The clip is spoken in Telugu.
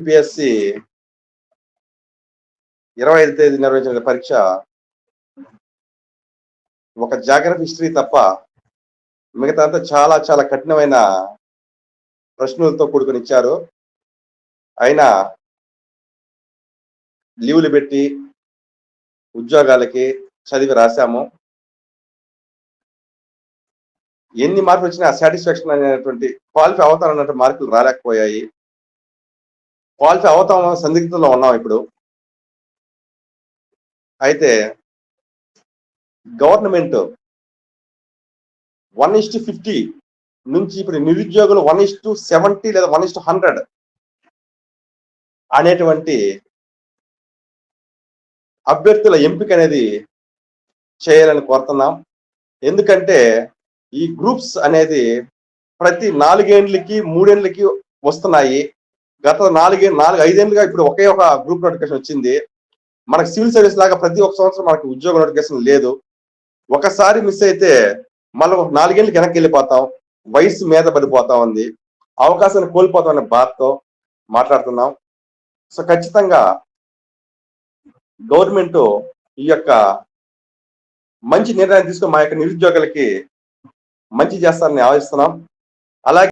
యూపీఎస్‌సి 25 తేదీ నిర్వహించిన పరీక్ష ఒక జాగ్రఫీ హిస్టరీ తప్ప మిగతా అంతా చాలా చాలా కఠినమైన ప్రశ్నలతో కూడుకొని ఇచ్చారు. అయినా లీవ్‌లు పెట్టి ఉద్యోగాలకి చదివి రాసాము. ఎన్ని మార్కులు వచ్చినా సాటిస్ఫాక్షన్ అనేటువంటి క్వాలిఫై అవుతానన్నట్టు మార్కులు రాలేకపోయాయి. క్వాలిఫై అవుతాం సందిగ్ధంలో ఉన్నాం ఇప్పుడు. అయితే గవర్నమెంట్ 1:50 నుంచి ఇప్పుడు నిరుద్యోగులు 1:70 లేదా 1:100 అనేటువంటి అభ్యర్థుల ఎంపిక అనేది చేయాలని కోరుతున్నాం. ఎందుకంటే ఈ గ్రూప్స్ అనేది ప్రతి 4 ఏళ్ళకి 3 ఏళ్ళకి వస్తున్నాయి. గత 5 ఏళ్ళుగా ఇప్పుడు ఒకే ఒక గ్రూప్ నోటిఫికేషన్ వచ్చింది. మనకు సివిల్ సర్వీస్ లాగా ప్రతి ఒక్క సంవత్సరం మనకు ఉద్యోగ నోటిఫికేషన్ లేదు. ఒకసారి మిస్ అయితే మళ్ళీ 4 ఏళ్ళకి వెనక్కి వెళ్ళిపోతాం. వయసు మీద పడిపోతా ఉంది. అవకాశాన్ని కోల్పోతాం అనే బాధతో మాట్లాడుతున్నాం. సో ఖచ్చితంగా గవర్నమెంట్ ఈ యొక్క మంచి నిర్ణయం తీసుకొని మా యొక్క నిరుద్యోగులకి మంచి చేస్తారని ఆశిస్తున్నాం. అలాగే